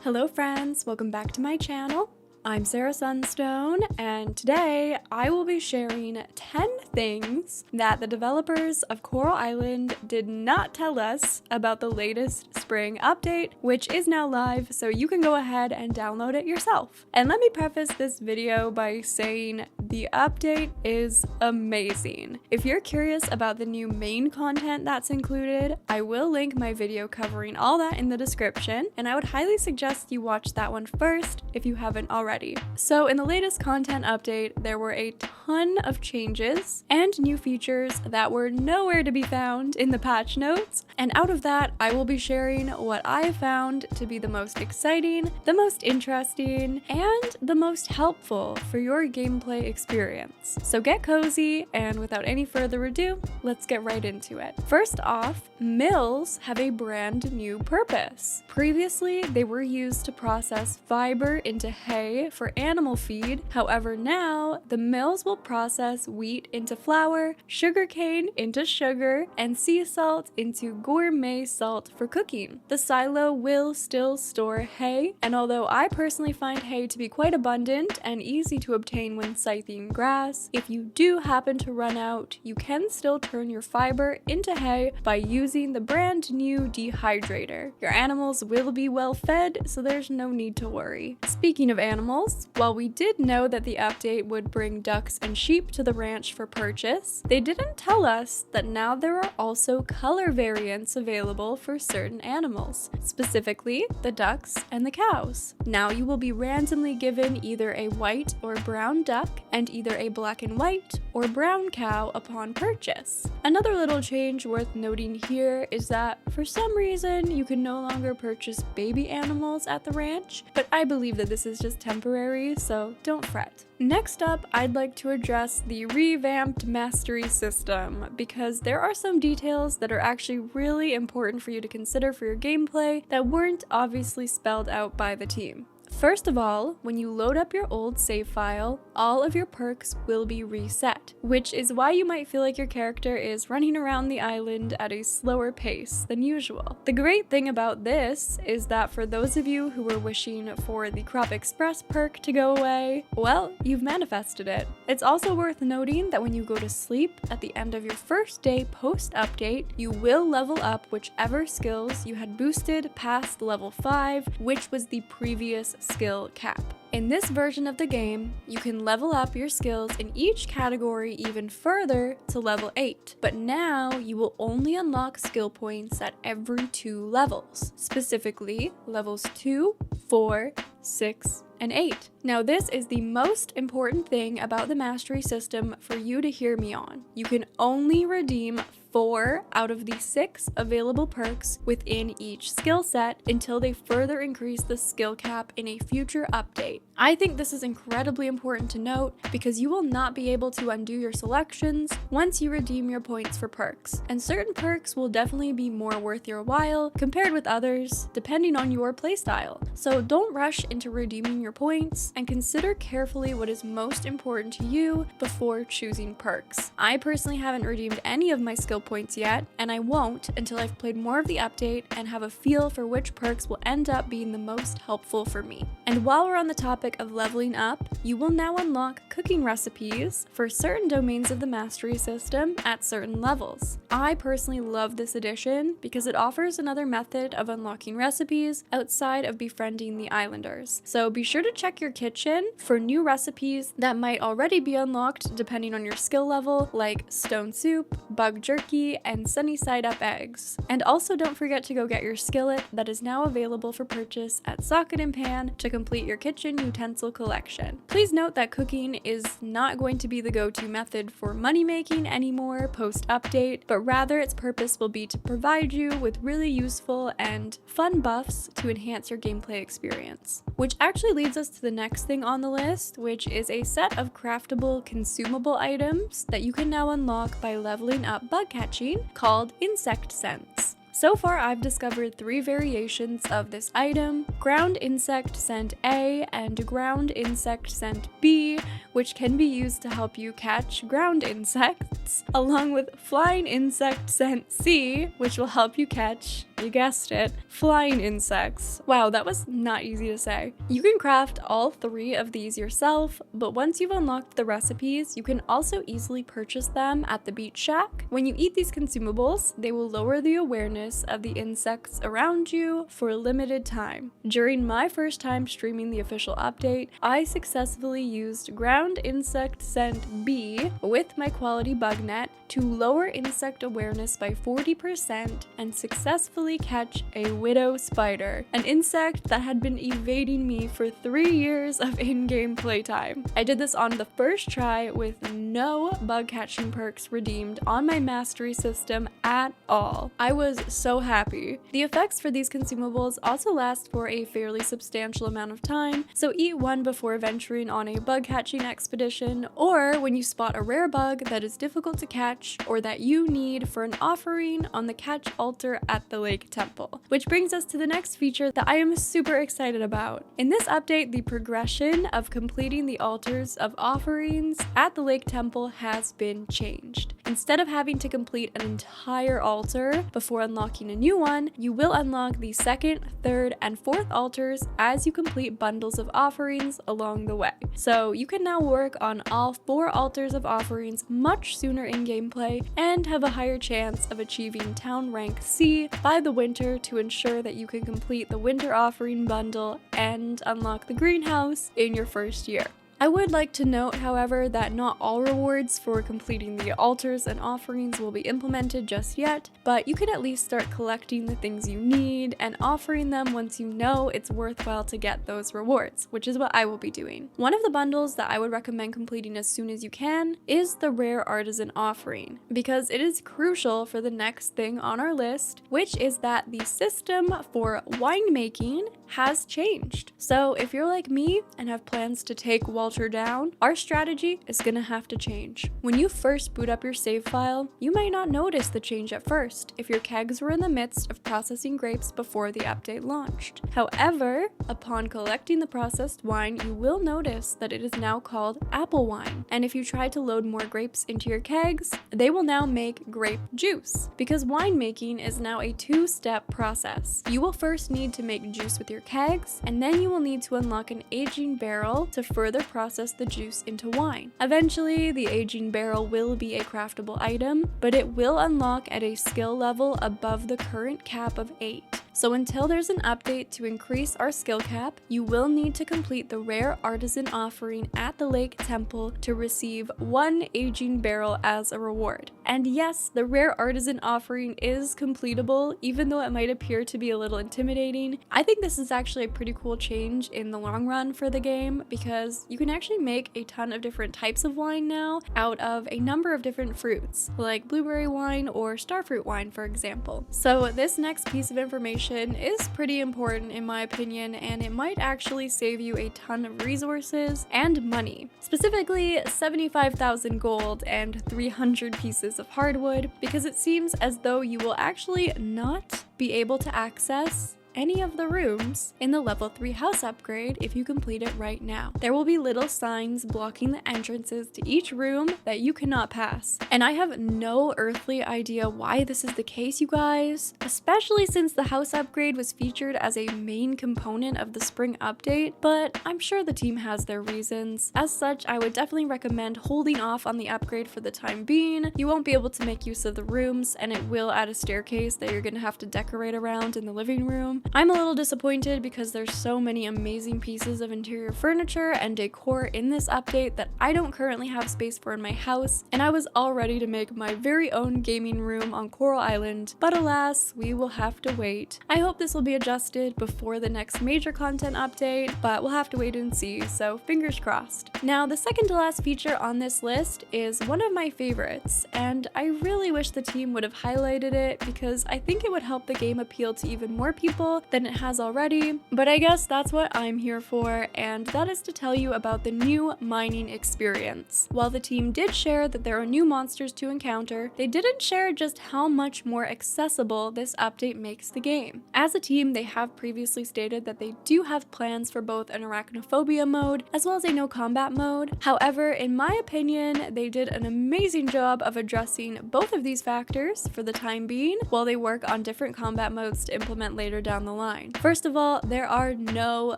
Hello friends, welcome back to my channel. I'm Sarah Sunstone, and today I will be sharing 10 things that the developers of Coral Island did not tell us about the latest spring update, which is now live, so you can go ahead and download it yourself. And let me preface this video by saying the update is amazing. If you're curious about the new main content that's included, I will link my video covering all that in the description, and I would highly suggest you watch that one first if you haven't already. So in the latest content update, there were a ton of changes and new features that were nowhere to be found in the patch notes, and out of that, I will be sharing what I found to be the most exciting, the most interesting, and the most helpful for your gameplay experience. So get cozy, and without any further ado, let's get right into it. First off, mills have a brand new purpose. Previously, they were used to process fiber into hay for animal feed. However, now the mills will process wheat into flour, sugarcane into sugar, and sea salt into gourmet salt for cooking. The silo will still store hay, and although I personally find hay to be quite abundant and easy to obtain when scything grass, if you do happen to run out, you can still turn your fiber into hay by using the brand new dehydrator. Your animals will be well fed, so there's no need to worry. Speaking of animals, while we did know that the update would bring ducks and sheep to the ranch for purchase, they didn't tell us that now there are also color variants available for certain animals, specifically the ducks and the cows. Now you will be randomly given either a white or brown duck and either a black and white or brown cow upon purchase. Another little change worth noting here is that for some reason you can no longer purchase baby animals at the ranch, but I believe that this is just temporary, so don't fret. Next up, I'd like to address the revamped mastery system, because there are some details that are actually really important for you to consider for your gameplay that weren't obviously spelled out by the team. First of all, when you load up your old save file, all of your perks will be reset, which is why you might feel like your character is running around the island at a slower pace than usual. The great thing about this is that for those of you who were wishing for the Crop Express perk to go away, well, you've manifested it. It's also worth noting that when you go to sleep at the end of your first day post-update, you will level up whichever skills you had boosted past level 5, which was the previous skill cap. In this version of the game, you can level up your skills in each category even further to level 8, but now you will only unlock skill points at every 2 levels, specifically levels 2, 4, 6, and 8. Now this is the most important thing about the mastery system for you to hear me on. You can only redeem 4 out of the 6 available perks within each skill set until they further increase the skill cap in a future update. I think this is incredibly important to note because you will not be able to undo your selections once you redeem your points for perks, and certain perks will definitely be more worth your while compared with others depending on your playstyle. So don't rush into redeeming your points and consider carefully what is most important to you before choosing perks. I personally haven't redeemed any of my skill points yet, and I won't until I've played more of the update and have a feel for which perks will end up being the most helpful for me. And while we're on the topic of leveling up, you will now unlock cooking recipes for certain domains of the mastery system at certain levels. I personally love this addition because it offers another method of unlocking recipes outside of befriending the islanders. So be sure to check your kitchen for new recipes that might already be unlocked depending on your skill level, like stone soup, bug jerky, and sunny side up eggs. And also don't forget to go get your skillet that is now available for purchase at Socket and Pan to complete your kitchen utensil collection. Please note that cooking is not going to be the go-to method for money making anymore post-update, but rather its purpose will be to provide you with really useful and fun buffs to enhance your gameplay experience. Which actually leads us to the next thing on the list, which is a set of craftable consumable items that you can now unlock by leveling up bug catching called Insect Scents. So far, I've discovered 3 variations of this item: Ground Insect Scent A and Ground Insect Scent B, which can be used to help you catch ground insects, along with Flying Insect Scent C, which will help you catch you guessed it, flying insects. Wow, that was not easy to say. You can craft all 3 of these yourself, but once you've unlocked the recipes, you can also easily purchase them at the Beach Shack. When you eat these consumables, they will lower the awareness of the insects around you for a limited time. During my first time streaming the official update, I successfully used ground insect scent B with my quality bug net to lower insect awareness by 40% and successfully catch a widow spider, an insect that had been evading me for 3 years of in-game playtime. I did this on the first try with no bug catching perks redeemed on my mastery system at all. I was so happy. The effects for these consumables also last for a fairly substantial amount of time, so eat one before venturing on a bug catching expedition, or when you spot a rare bug that is difficult to catch or that you need for an offering on the catch altar at the Lake Temple. Which brings us to the next feature that I am super excited about. In this update, the progression of completing the altars of offerings at the Lake Temple has been changed. Instead of having to complete an entire altar before unlocking a new one, you will unlock the 2nd, 3rd, and 4th altars as you complete bundles of offerings along the way. So you can now work on all 4 altars of offerings much sooner in gameplay and have a higher chance of achieving town rank C by the winter to ensure that you can complete the winter offering bundle and unlock the greenhouse in your first year. I would like to note, however, that not all rewards for completing the altars and offerings will be implemented just yet, but you can at least start collecting the things you need and offering them once you know it's worthwhile to get those rewards, which is what I will be doing. One of the bundles that I would recommend completing as soon as you can is the Rare Artisan Offering, because it is crucial for the next thing on our list, which is that the system for winemaking has changed. So if you're like me and have plans to take Walter down, our strategy is gonna have to change. When you first boot up your save file, you might not notice the change at first if your kegs were in the midst of processing grapes before the update launched. However, upon collecting the processed wine, you will notice that it is now called apple wine. And if you try to load more grapes into your kegs, they will now make grape juice, because winemaking is now a 2-step process. You will first need to make juice with your kegs, and then you will need to unlock an aging barrel to further process the juice into wine. Eventually, the aging barrel will be a craftable item, but it will unlock at a skill level above the current cap of 8. So until there's an update to increase our skill cap, you will need to complete the Rare Artisan Offering at the Lake Temple to receive 1 aging barrel as a reward. And yes, the Rare Artisan Offering is completable, even though it might appear to be a little intimidating. I think this is actually a pretty cool change in the long run for the game, because you can actually make a ton of different types of wine now out of a number of different fruits, like blueberry wine or starfruit wine, for example. So this next piece of information is pretty important in my opinion, and it might actually save you a ton of resources and money. Specifically 75,000 gold and 300 pieces of hardwood, because it seems as though you will actually not be able to access any of the rooms in the level 3 house upgrade if you complete it right now. There will be little signs blocking the entrances to each room that you cannot pass. And I have no earthly idea why this is the case, you guys, especially since the house upgrade was featured as a main component of the spring update, but I'm sure the team has their reasons. As such, I would definitely recommend holding off on the upgrade for the time being. You won't be able to make use of the rooms, and it will add a staircase that you're gonna have to decorate around in the living room. I'm a little disappointed because there's so many amazing pieces of interior furniture and decor in this update that I don't currently have space for in my house, and I was all ready to make my very own gaming room on Coral Island, but alas, we will have to wait. I hope this will be adjusted before the next major content update, but we'll have to wait and see, so fingers crossed. Now, the second to last feature on this list is one of my favorites, and I really wish the team would have highlighted it because I think it would help the game appeal to even more people useful than it has already, but I guess that's what I'm here for, and that is to tell you about the new mining experience. While the team did share that there are new monsters to encounter, they didn't share just how much more accessible this update makes the game. As a team, they have previously stated that they do have plans for both an arachnophobia mode as well as a no combat mode. However, in my opinion, they did an amazing job of addressing both of these factors for the time being while they work on different combat modes to implement later down the line. First of all, there are no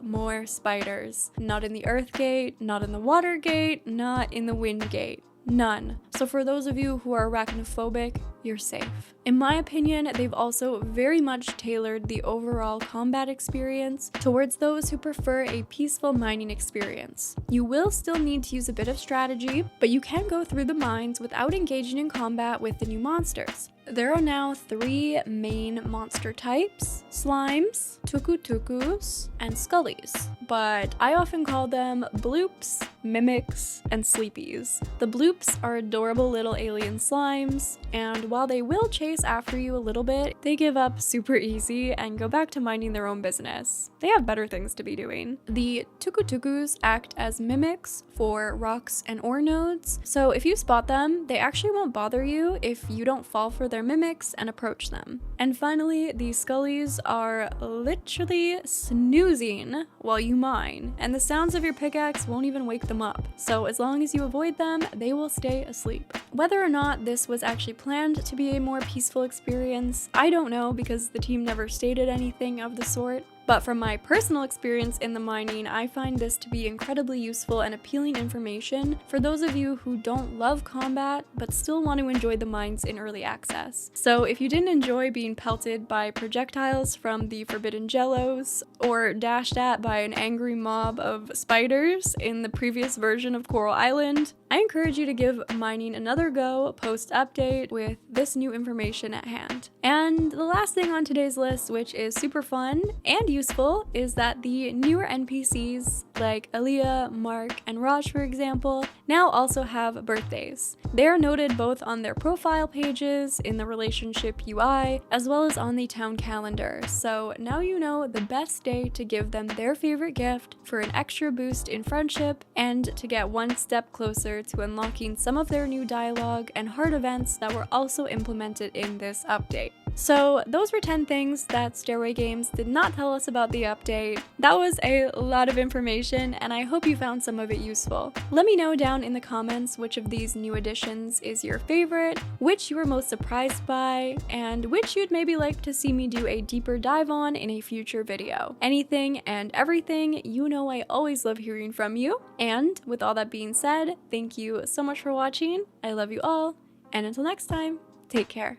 more spiders. Not in the Earth Gate, not in the Water Gate, not in the Wind Gate. None. So for those of you who are arachnophobic, you're safe. In my opinion, they've also very much tailored the overall combat experience towards those who prefer a peaceful mining experience. You will still need to use a bit of strategy, but you can go through the mines without engaging in combat with the new monsters. There are now 3 main monster types: slimes, tuku-tukus, and scullies, but I often call them bloops, mimics, and sleepies. The bloops are adorable little alien slimes, and while they will chase after you a little bit, they give up super easy and go back to minding their own business. They have better things to be doing. The tuku-tukus act as mimics for rocks and ore nodes, so if you spot them, they actually won't bother you if you don't fall for their mimics and approach them. And finally, the scullies are literally snoozing while you mine, and the sounds of your pickaxe won't even wake them up. So as long as you avoid them, they will stay asleep. Whether or not this was actually planned to be a more peaceful experience, I don't know because the team never stated anything of the sort. But from my personal experience in the mining, I find this to be incredibly useful and appealing information for those of you who don't love combat but still want to enjoy the mines in early access. So if you didn't enjoy being pelted by projectiles from the forbidden jellos or dashed at by an angry mob of spiders in the previous version of Coral Island, I encourage you to give mining another go post-update with this new information at hand. And the last thing on today's list, which is super fun and useful, is that the newer NPCs like Aaliyah, Mark, and Raj, for example, now also have birthdays. They are noted both on their profile pages, in the relationship UI, as well as on the town calendar. So now you know the best day to give them their favorite gift for an extra boost in friendship and to get one step closer to unlocking some of their new dialogue and hard events that were also implemented in this update. So those were 10 things that Stairway Games did not tell us about the update. That was a lot of information, and I hope you found some of it useful. Let me know down in the comments which of these new additions is your favorite, which you were most surprised by, and which you'd maybe like to see me do a deeper dive on in a future video. Anything and everything, you know I always love hearing from you. And with all that being said, thank you so much for watching. I love you all, and until next time, take care.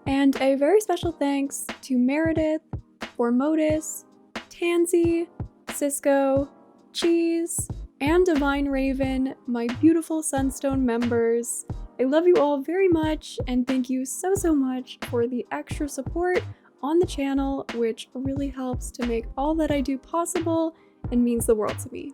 And a very special thanks to Meredith, Formotus, Tansy, Cisco, Cheese, and Divine Raven, my beautiful Sunstone members. I love you all very much, and thank you so much for the extra support on the channel, which really helps to make all that I do possible and means the world to me.